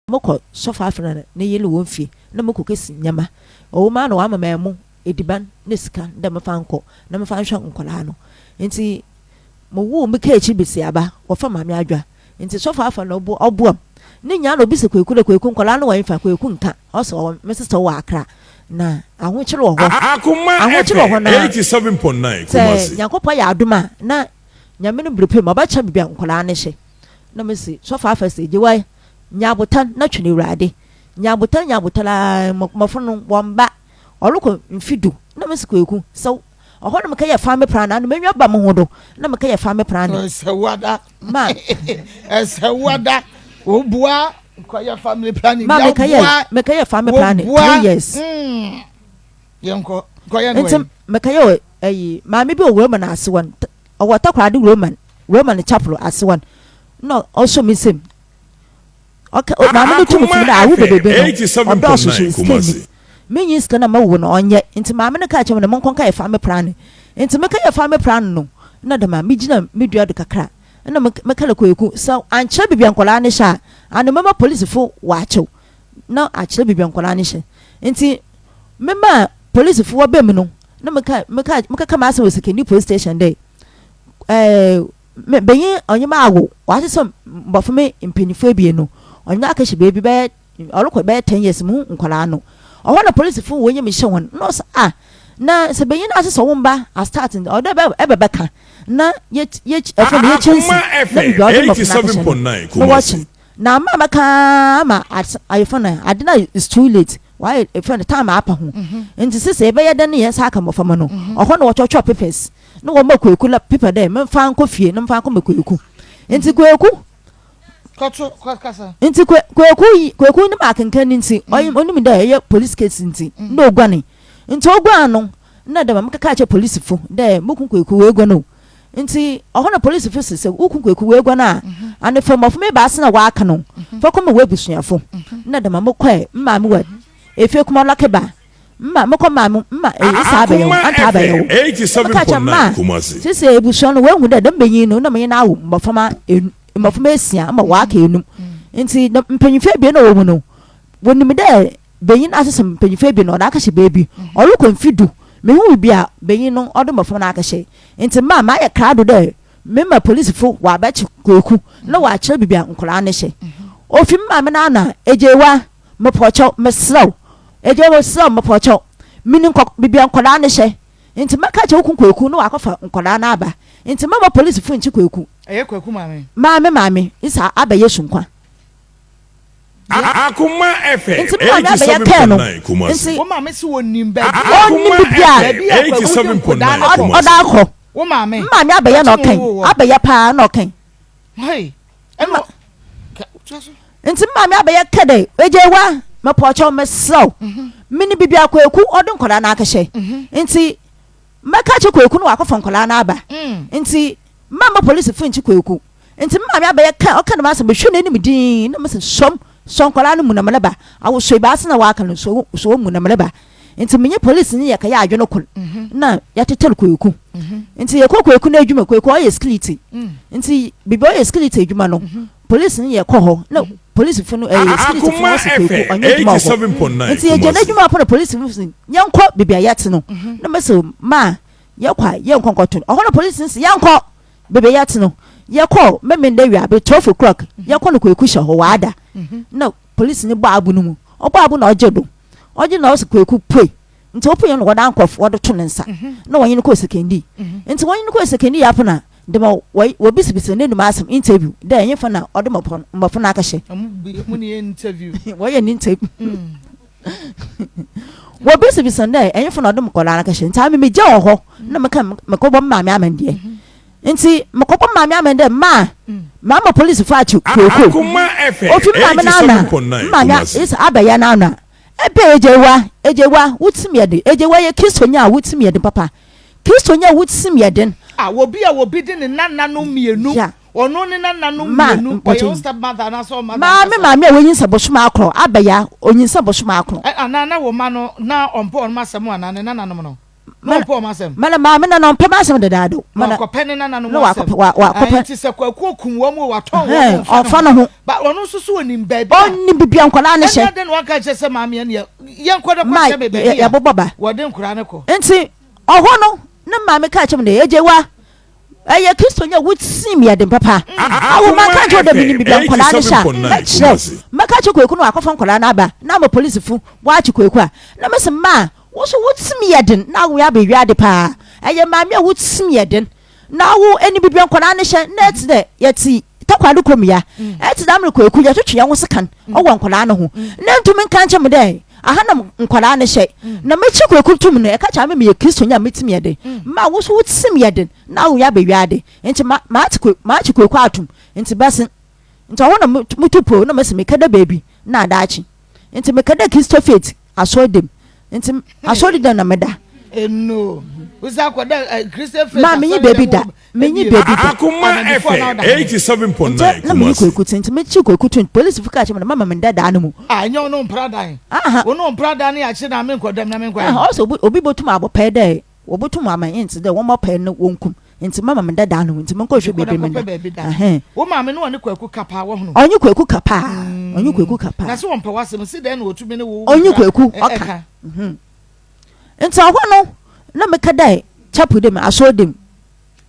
moko so fa afena ne yele won fie na moko kesi nyama o ma na wa mama emu ediban ne sika da me fa nko na me fa nhwa nkola no nti mo wo me ka echi bisi aba wo fa mame adwa nti so fa afena obuam ne nya na obi se kweku nkola no wan fa kweku nka o so me sister wa akra na ahokere wo ho ahokere wo ho na 87.9 Kumasi Yakopa ya aduma na nyame no brepe ma ba cha bibia nkola ne hye na me si so fa afa se jiwai nyabotan na twene urade nyabotan la mafunu wamba oluko mfidu na me si kweku so oho na me ka ya fa me plan na me nwa ba mo hodo na me ka ya fa me plan sewada ma sewada obua kwa ya family planning ma me ka ya family planning 3 years yenko kwa ya no me ka ya ayi ma me bi o Roman asewan o wata kwa de Roman chapel asewan no also me same okay ma me to me na awu bebe no o so Kumasi me yin ska na ma wo no onye nti ma me ka cha me mo konka ya family planning nti me ka ya family planning no na da ma me gina me dua de kakra na me kala kweku so anche bibia nkola ne sha and mama police fo wacho na ache bibia nkola ne sha nti mema police fo ba mu no na me ka ma asa Sekeni police station dey me benyi onyema awo wa se so mbofo me impenifo bie no onya akashi baby be olukọ be 10 years mu nkola no oho na police fo wo nyem hye won no na se benyi na ase so womba a starting odo ebebeka na ye efe ye chensi 87.9 Kumasi na mama ka ma ayefona adina is too late why efe the time apa ho enti sese ebe ye den ye sa aka mofama no oho na wo chocho papers no wo makweku la paper there me fa nko fie no fa nko makweku enti kweku koto kasa enti kweku ni makenkan nti onim da ye police case nti na ogwane enti ogwa no na da mama ka che police fo da mukun kweku we gwa no nti oho na police fo se ukun kweku we gwa na and from of me ba se na wa aka no fo ko me we busuafo na da mama kwa mma me wa efe kuma lakeba mma me ko mma isa abayo anta abayo 87.9 Kumasi sese ebusuan no we hu da benyin no na me na awo mbofama esia ama wa aka enum nti mpanyinfa bie na wo mu no wonim da benyin asese mpanyinfa bie no na aka hye baby oluko mfidu me hu bia benyin no odo mbofama na aka hye nti ma ya krado da memma police fo wa ba chi kweku na wa kire bibia nkola ne hye ofi mma me na ejewa mepocho mesraw ejewa sraw mepocho mini bibia nkola ne hye nti maka che okun kweku no akofa nkola na aba nti mama police fo nchi kweku eye kweku mame isa abaye sunkwa Akoma FM nti mama abaye keno Kumasi wo mame si wonim ba Akoma 87.9 Kumasi oda akọ wo mame abaye na okan abaye pa na okan hey nti mama abaye kede ejewa mepocho mesraw mini bibia kweku odo nkola na akahye nti maka che kweku no akofa nkola na aba nti mama police fo nchi kweku nti mama abaye ka oka na masa behwe na nim din na masa som nkola no munamaleba awo so ba na wa aka no so munamaleba nti menye police ni yaka ya adweno kol na ya tetel kweku nti kweku na adwuma kweku oye skility nti bibi oye skility adwuma no police ni yako ho na police fo no skility fo so kweku onye adwuma ho nti ye na adwuma apon police fo nyanko bibi ayate no na masa ma yakwa ye nkonkoto oho na police nsi yanko bibi ayate no yako memende wi abe 12 o'clock yako no kweku hye ho wada na police ni ba abu no mu oba abu na ojedo oje na osekweku pwe nti opo ye no wada ankof wado to nensa na wonye no ko Sekeni nti wonye no ko Sekeni ya pona de ma wo bisibisi ne numa asem interview da enye fa na ode mbofo na akahye mu ni interview wo ye ni interview wo bisibisi ne enye fa na ode mkola na akahye nti me je ho na meko bom maame amande nti meko bom maame amande mama police fa achu kweku ofi maame na mama is abaya na ebe ejewa wutimiede ejewa ye kristonya wutimiede papa kristonya wutimiede wobi de ne nananom mienu ono ne nananom mienu oyo step mother na so mother mama awonyinsa boshuma akro abaya onyinsa boshuma akro anana wo ma no na ompo on masem anana nananom no po masem mala ma me na no pema asem de dado mana ko pene na no wa ko ti se kwaku kum wo mu wa ton wo fa no ho ba ono susu onim baabi onni bibia nkola ne hye na den wa ka che se ma me ne ye nkoda ko se be baabi ya boboba wo den kura ne ko enti oho no na ma me ka chem de ejewa eye Kristo nya wutsim ya dem papa awu maka jo da bini bibia nkola ne sha maka che kwaku no akofo nkola na aba na ma police fu wa che kwaku a na me se ma wo so wutsim ya den na wo ya be wiade pa eye ma me wutsim ya den na wo eni bibia nkola ne hye na eti de yeti takwado kromia eti da me kwaku ya twetwe ya wo sekan owo nkola ne ho na ntumi nka chem de ahana nkola ne hye na mechi kwaku tum no e ka cha me Kristo nya metim ye de ma wo so wutsim ye de na wo ya be wiade enti ma chi kwaku atum enti basin enti ho na mutupo na mase me kada baby na adaachi enti me kada Kristo faith asodem enti asodem na meda no uza ko da Christian faith ma menyi baby da Akoma FM 87.9 na menyi kwaku enti me chi kwaku tun police fika cha mama me da na mu nyo no pradan wono pradan ya chi na me nkodam na me nkwa also obi botum abopa de obotum ama enti de wo mopa ne wonkum enti mama me da na mu enti me nkɔ hwe baby me wo ma me no ne kwaku kapa wo hono onye kwaku kapa na se won pa wasem si den wo tumi ne wo onye kwaku oka enti aho no na me kada chapu dem aso dem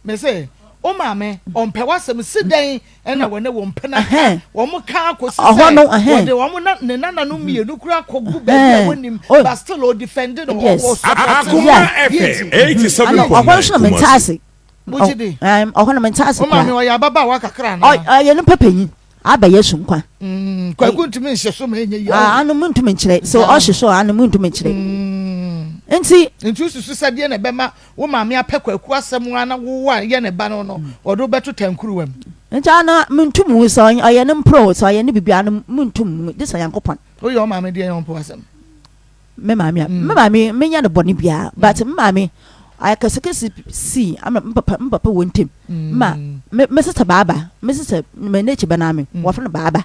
me say o ma me on pe wasem si den na wo ne wo mpena wo mo ka akosi aho no de wo mo na ne nana no mienu kura kogu ba wonim but still o defended o Akoma FM 87.9 aho so me tase Bujidi aho na me tase o ma me o ya baba wa kakra na ye no papanyi aba yesu nkwa kwaku ntumi nhye so ma enye ya anu ntumi nkyere so o hye so anu ntumi nkyere enti susu sade na bema wo ma me apekwaku asem ana wo wa ye ne ba no no odo beto tankuru wam enti ana mentum so aye ne mpro so aye ne bibia no mentum dis yankopon o yo ma me de yon po asem me ma me menya ne boni bia but me ma me I see I'm papa wontem ma me sister baba me sister me nechi banami wo fa baba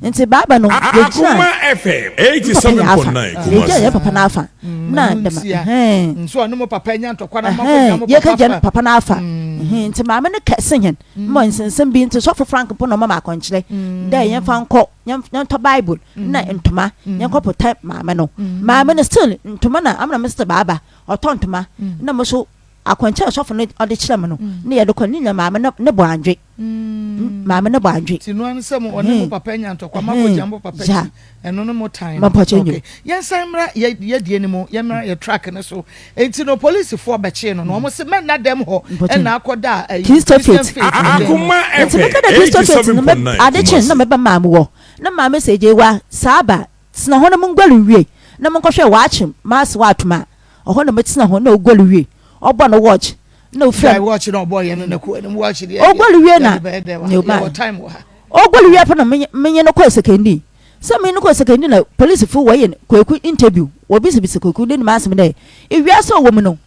enti baba no Akoma FM 87.9 ye papa na afa na dem so no mo papa nya ntokwa na mo ye ka jen papa na afa enti mama ne kesen mo nsensem bi enti so Frank po no mama akonkyere da ye fa nko nya to Bible na ntoma nya ko pota mama no mama ne still ntoma na amna Mr baba otontoma na mo so akwancha sofo ne ode kire me no ne ye de kwa ni mama ne bo anjwe mama ne bo anjwe tinu an sem one mo papa nya ntokwa ma ko jambo papa eno no mo time okay yen samra ye die ni mo ye mra ye track ne so enti no police for be che no mo se men na dem ho e na akoda Kristo faith Akoma FM Kristo faith ade che na me ba mama wo na mama se je wa saba sna ho na mo ngwalu wie na mo nkɔhwɛ wa achim mas wa atuma oho na metina ho na ogwalu wie obo no watch no friend watch no boy no na ko no watch dey ogwalu wie na no time wa ogwalu wie pa na menye no kwa sekendi so me no kwa sekendi na police fu wa ye kwaku interview wo bisibisi kwaku ni masem dey ewiase owo mu no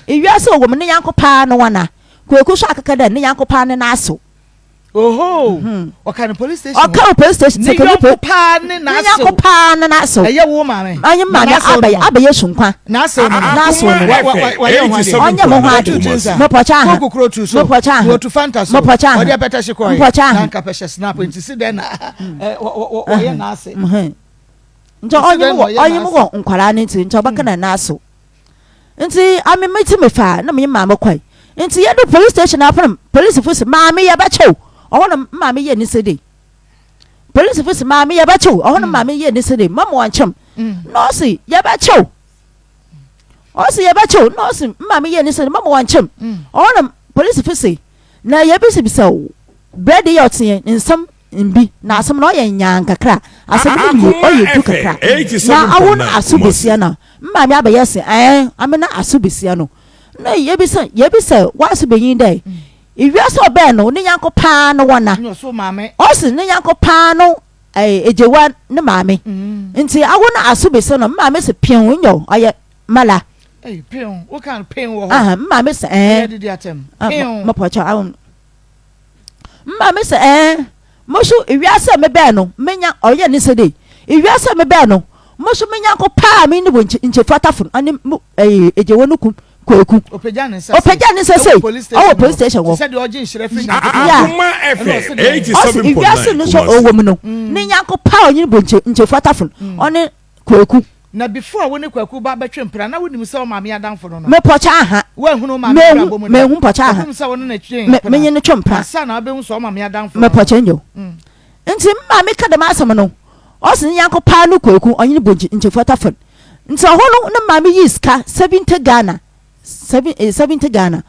ewiase owo mu ne yankopa no wana kwaku so akakada ne yankopa ne na aso oho okane police station okane police station se kani pa ne na so eye wo ma me anye ma na abaye sunkwa na so onye mo hade mo pocha ha kokoro tu so mo pocha ha wo tu fanta so o de beta she ko na ka peshe snap nti si de na o ye na ase njo onye mo nkwara ne nti njo baka na aso nti ame meti me fa na me mama kwai nti ye do police station afram police force mama ye ba chew ohona mama ye ni sede police force mama ye ba chew ohona mama ye ni sede mama wanchem no si ye ba chew o si ye ba chew no si mama ye ni sede mama wanchem ohona police force na ye bi si bisa bread ye otie nsam mbi na asem no ye nyan kakra asem ni o ye du kakra na awon asubesia na mama abaye se amena asubesia no na ye bisa wasu beyin dai iwiase obe no ne yanko pa no wana so mame o si ne yanko pa no ejewa ne mame nti awona asubese no mame se pian wonyo aye mala pian o kan pian wo mame se did atem pian mo pocha awon mame se mo so iwiase me be no menya oye ni se dei iwiase me be no moso menya ko pa me ni bo nche fatafo ani eje wonu kum kweku opeja ne say oh police station wo said oje nhire free na Akoma FM 87.9 Iwiase no so owom no ni nyanko pa onyi bo nche fatafo oni kweku na before woni kwaku ba betwe mpra na woni se o maame adamfo no me pocha aha wa hunu maame adamfo mu me hu pocha aha se woni na twen me nyi ne twempra asa na be hu se o maame adamfo me pocha nyo nti maame ka dem asem no o se nyanko pa no kweku onyi bo nche fatafo nti ho no na maame yiska 70 Ghana 70 Ghana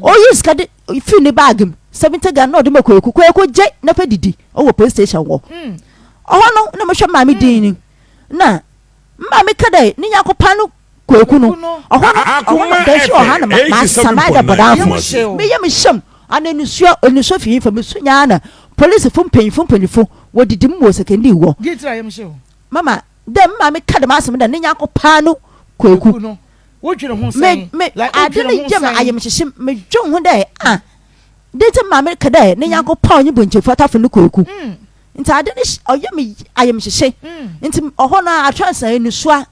o yiska de fi ne bag 70 Ghana no de makweku kweku je na pa didi o wo police station wo ho no na me hwe maame din ni na mama kada ni yakopa no kweku no ohona da shi ohana ma samada bodan me yam sham anenusuo fi fa me sunya na police fo mpanyifo wodidim wo sekendi wo gitra yam she mama dem mama kada ma asem da ni yakopa no kweku no wo dwere ho sai like adene jema ayem hyehye me dwon ho da de te mama kada ni yakopa onye bonchefu atafo no kweku nti adene oyemi ayem hyehye nti ohona atransa enusua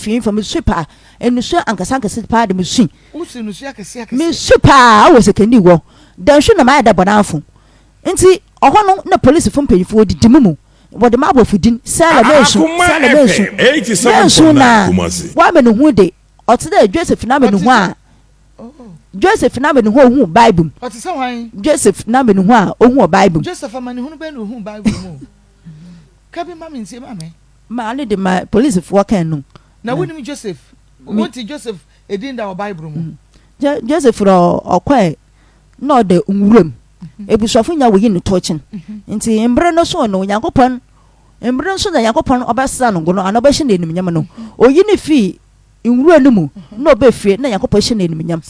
fi info me super enusua ankasa pa de me sun usi enusua akese me super wo sekendi wo dan hwe na ma da bonafo nti ohono na police fo mpanyifo didimu wo de mabo fudin sala mensu na wa me no hu de otede Joseph na me no hu a Joseph na me no hu Bible otese hwan Joseph na me no hu a ohu Bible Joseph amane hu be no hu Bible mu kabi mama nsie mama ma ne de ma police fo kan no na woni Joseph wonti Joseph edin da Bible mu Joseph ro okwa no de nwuram ebusofo nya wo yi no touching nti embre no so no Yakopon embre so na Yakopon obesa no gono anobehye na enim nyam no oyi ne fi nwura no mu na obefie na Yakopon hye na enim nyam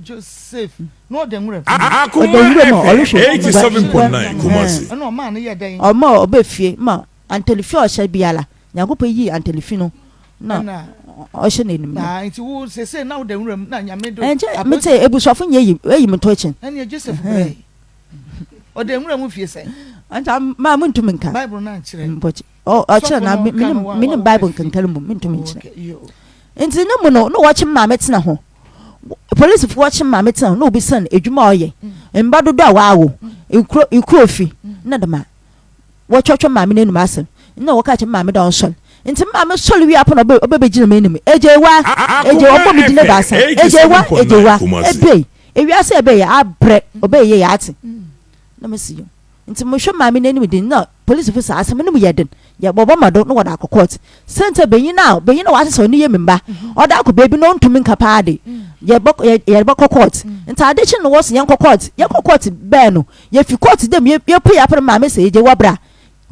Joseph no de nwura Akoma 87.9 Kumasi no ma no ye den o ma obefie ma antelifio hye biala Yakopon yi antelifino na o hye na enim na nti wo sese na wo de nwura na nyame do mete ebusofo nya yi me touching na Joseph play o de nwura mu fie se anta ma muntu nka Bible na nchire mpochi o chira na mini Bible nkan mu muntu nchire enti ne mu no watch ma metena ho police fo watch ma metena no obi san edwuma oye mba dodo a waawo ikro fi na dama wo twotwo ma me nenu asem na wo ka che ma me don son enti ma me solo wi apo no obebegina me nenu ejewa obo mi dine ba san ejewa ebe ewiase ebe ya abre obeye ya ate na mesiyo nti mo hwe maame nani midin na police officer asem no yeden ya bobo mado no wada court center benyin na wa sese oni ye memba oda ko baby no ntumi nkapa ade ye bok court nti ade chi no wo se ye court be no ye fi court dem ye pu ya pre maame se je wabra